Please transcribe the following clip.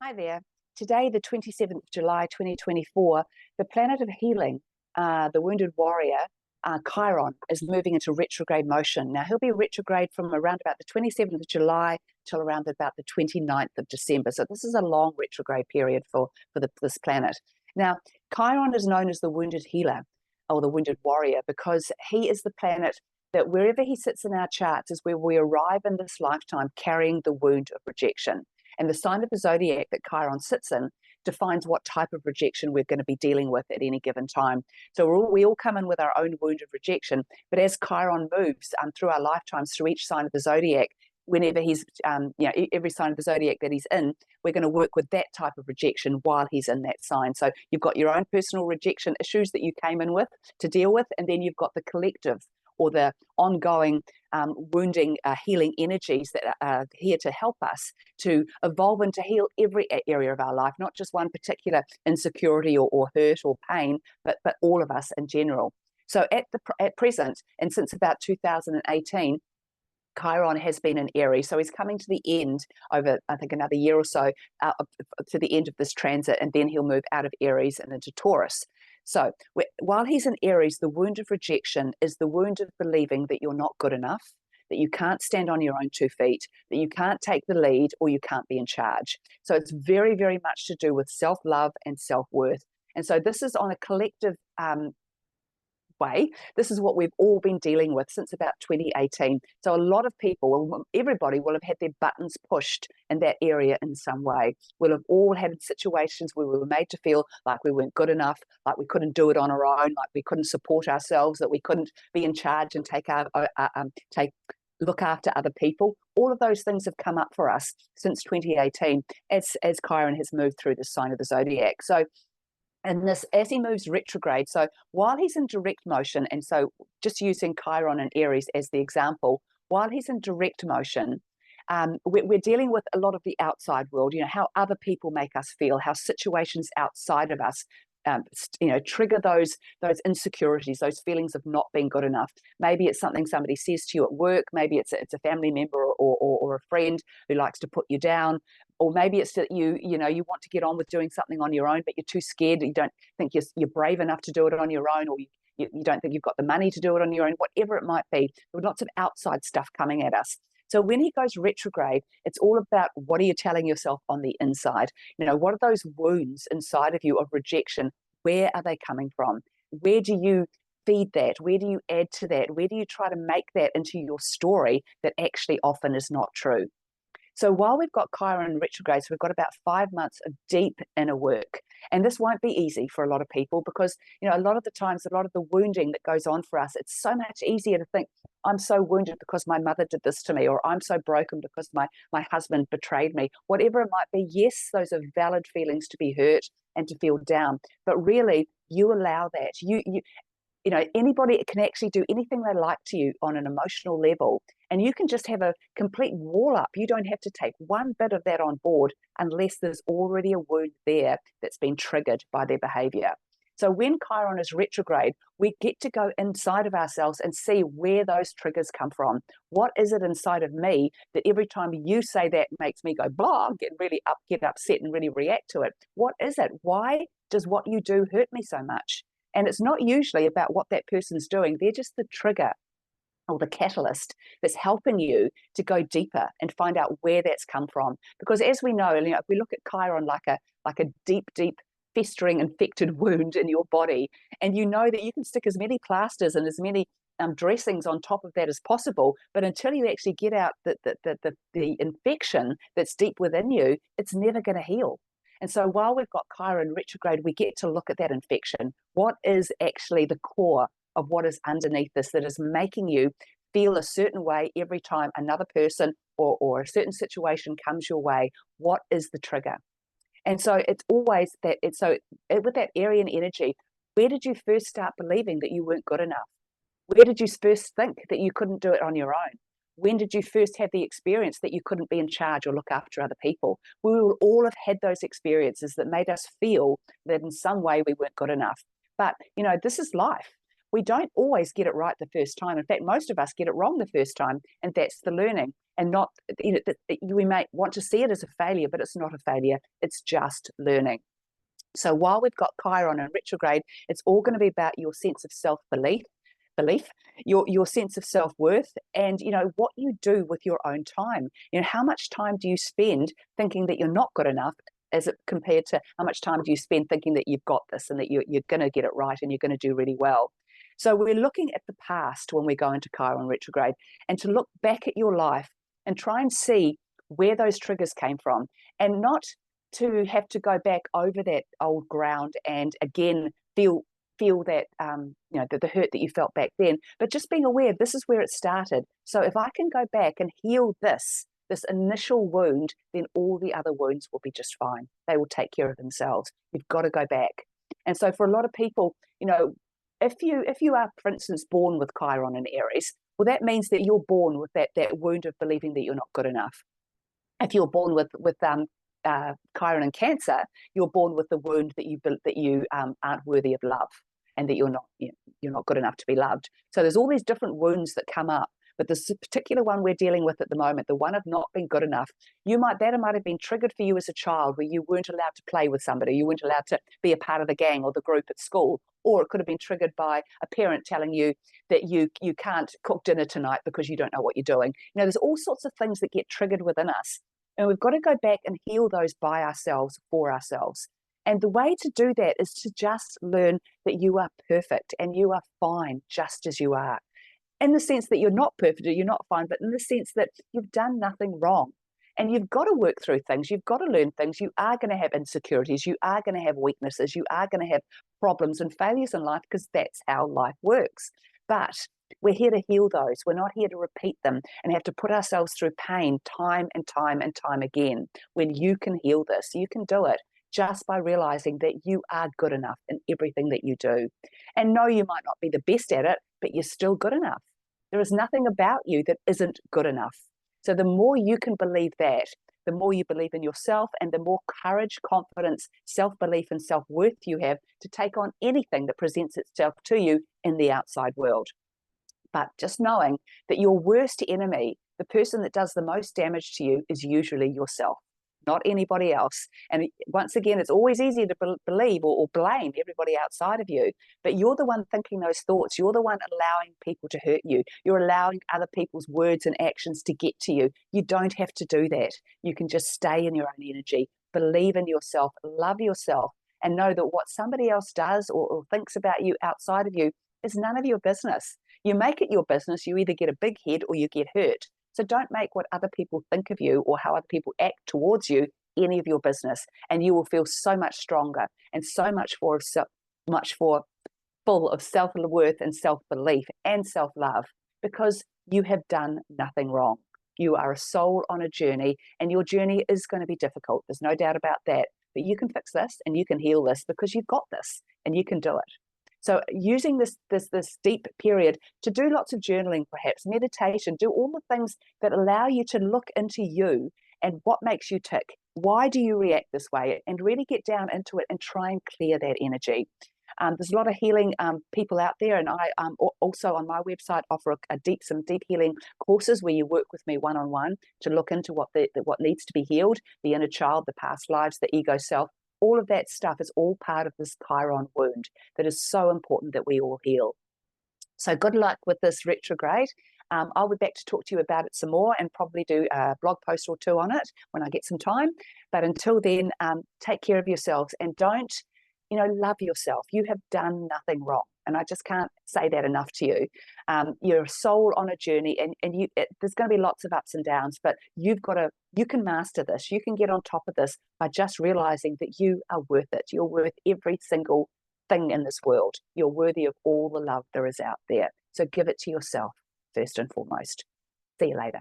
Hi there. Today, the 27th of July, 2024, the planet of healing, the wounded warrior, Chiron, is moving into retrograde motion. Now, he'll be retrograde from around about the 27th of July till around about the 29th of December. So this is a long retrograde period for this planet. Now, Chiron is known as the wounded healer or the wounded warrior because he is the planet that wherever he sits in our charts is where we arrive in this lifetime carrying the wound of rejection. And the sign of the zodiac that Chiron sits in defines what type of rejection we're going to be dealing with at any given time. So we all come in with our own wound of rejection. But as Chiron moves through our lifetimes, through each sign of the zodiac, whenever he's, every sign of the zodiac that he's in, we're going to work with that type of rejection while he's in that sign. So you've got your own personal rejection issues that you came in with to deal with, and then you've got the collective or the ongoing wounding, healing energies that are here to help us to evolve and to heal every area of our life, not just one particular insecurity or hurt or pain, but all of us in general. So at present, and since about 2018, Chiron has been in Aries, so he's coming to the end over, I think, another year or so to the end of this transit, and then he'll move out of Aries and into Taurus. So while he's in Aries, the wound of rejection is the wound of believing that you're not good enough, that you can't stand on your own 2 feet, that you can't take the lead, or you can't be in charge. So it's very, very much to do with self-love and self-worth. And so this is on a collective way. This is what we've all been dealing with since about 2018. So a lot of people, everybody will have had their buttons pushed in that area in some way. We'll have all had situations where we were made to feel like we weren't good enough, like we couldn't do it on our own, like we couldn't support ourselves, that we couldn't be in charge and look after other people. All of those things have come up for us since 2018 as Chiron has moved through the sign of the zodiac. So and this, as he moves retrograde, so while he's in direct motion, and so just using Chiron and Aries as the example, while he's in direct motion, we're dealing with a lot of the outside world, how other people make us feel, how situations outside of us trigger those insecurities, those feelings of not being good enough. Maybe it's something somebody says to you at work. Maybe it's a family member or a friend who likes to put you down. Or maybe it's that you want to get on with doing something on your own, but you're too scared. You don't think you're brave enough to do it on your own, or you don't think you've got the money to do it on your own, whatever it might be. There are lots of outside stuff coming at us. So when he goes retrograde, it's all about what are you telling yourself on the inside? What are those wounds inside of you of rejection? Where are they coming from? Where do you feed that? Where do you add to that? Where do you try to make that into your story that actually often is not true? So while we've got Chiron retrograde, so we've got about 5 months of deep inner work. And this won't be easy for a lot of people because, a lot of the times, a lot of the wounding that goes on for us, it's so much easier to think, I'm so wounded because my mother did this to me, or I'm so broken because my husband betrayed me. Whatever it might be, yes, those are valid feelings to be hurt and to feel down. But really, you allow that. Anybody can actually do anything they like to you on an emotional level, and you can just have a complete wall up. You don't have to take one bit of that on board unless there's already a wound there that's been triggered by their behavior. So when Chiron is retrograde, we get to go inside of ourselves and see where those triggers come from. What is it inside of me that every time you say that makes me go blah, get upset and really react to it? What is it? Why does what you do hurt me so much? And it's not usually about what that person's doing. They're just the trigger or the catalyst that's helping you to go deeper and find out where that's come from. Because as we know, if we look at Chiron like a deep, deep festering infected wound in your body, and you know that you can stick as many plasters and as many dressings on top of that as possible, but until you actually get out the infection that's deep within you, it's never going to heal. And so while we've got Chiron retrograde, we get to look at that infection. What is actually the core of what is underneath this that is making you feel a certain way every time another person or a certain situation comes your way? What is the trigger? And so it's always that. With that Aryan energy, where did you first start believing that you weren't good enough? Where did you first think that you couldn't do it on your own? When did you first have the experience that you couldn't be in charge or look after other people? We will all have had those experiences that made us feel that in some way we weren't good enough. But, this is life. we don't always get it right the first time. In fact, most of us get it wrong the first time, and that's the learning. And not, we may want to see it as a failure, but it's not a failure. It's just learning. So while we've got Chiron in retrograde, it's all going to be about your sense of self-belief, your sense of self-worth, and what you do with your own time. How much time do you spend thinking that you're not good enough, as it compared to how much time do you spend thinking that you've got this and that you're going to get it right and you're going to do really well. So we're looking at the past when we go into Chiron retrograde, and to look back at your life and try and see where those triggers came from, and not to have to go back over that old ground and again feel that the hurt that you felt back then, but just being aware this is where it started. So if I can go back and heal this initial wound, then all the other wounds will be just fine. They will take care of themselves. You've got to go back. And so for a lot of people, if you are, for instance, born with Chiron and Aries, well, that means that you're born with that wound of believing that you're not good enough. If you're born with Chiron and Cancer, you're born with the wound that you aren't worthy of love, and that you're not good enough to be loved. So there's all these different wounds that come up. But this particular one we're dealing with at the moment, the one of not being good enough, it might have been triggered for you as a child, where you weren't allowed to play with somebody, you weren't allowed to be a part of the gang or the group at school. Or it could have been triggered by a parent telling you that you can't cook dinner tonight because you don't know what you're doing. There's all sorts of things that get triggered within us. And we've got to go back and heal those by ourselves, for ourselves. And the way to do that is to just learn that you are perfect and you are fine just as you are. In the sense that you're not perfect or you're not fine, but in the sense that you've done nothing wrong. And you've got to work through things. You've got to learn things. You are going to have insecurities. You are going to have weaknesses. You are going to have problems and failures in life, because that's how life works. But we're here to heal those. We're not here to repeat them and have to put ourselves through pain time and time and time again. When you can heal this, you can do it just by realizing that you are good enough in everything that you do. And no, you might not be the best at it, but you're still good enough. There is nothing about you that isn't good enough. So the more you can believe that, the more you believe in yourself, and the more courage, confidence, self-belief, and self-worth you have to take on anything that presents itself to you in the outside world. But just knowing that your worst enemy, the person that does the most damage to you, is usually yourself, not anybody else. And once again, it's always easier to believe or blame everybody outside of you, but you're the one thinking those thoughts. You're the one allowing people to hurt you. You're allowing other people's words and actions to get to you. You don't have to do that. You can just stay in your own energy, believe in yourself, love yourself, and know that what somebody else does or thinks about you outside of you is none of your business. You make it your business, you either get a big head or you get hurt. So don't make what other people think of you or how other people act towards you any of your business, and you will feel so much stronger and so much full of self-worth and self-belief and self-love, because you have done nothing wrong. You are a soul on a journey, and your journey is going to be difficult. There's no doubt about that. But you can fix this and you can heal this, because you've got this and you can do it. So using this deep period to do lots of journaling, perhaps meditation, do all the things that allow you to look into you and what makes you tick. Why do you react this way? And really get down into it and try and clear that energy. There's a lot of healing people out there, and I also on my website offer some deep healing courses where you work with me one-on-one to look into what needs to be healed, the inner child, the past lives, the ego self. All of that stuff is all part of this Chiron wound that is so important that we all heal. So good luck with this retrograde. I'll be back to talk to you about it some more, and probably do a blog post or two on it when I get some time. But until then, take care of yourselves, and don't, love yourself. You have done nothing wrong. And I just can't say that enough to you. You're a soul on a journey, and there's going to be lots of ups and downs, but you can master this. You can get on top of this by just realizing that you are worth it. You're worth every single thing in this world. You're worthy of all the love there is out there. So give it to yourself first and foremost. See you later.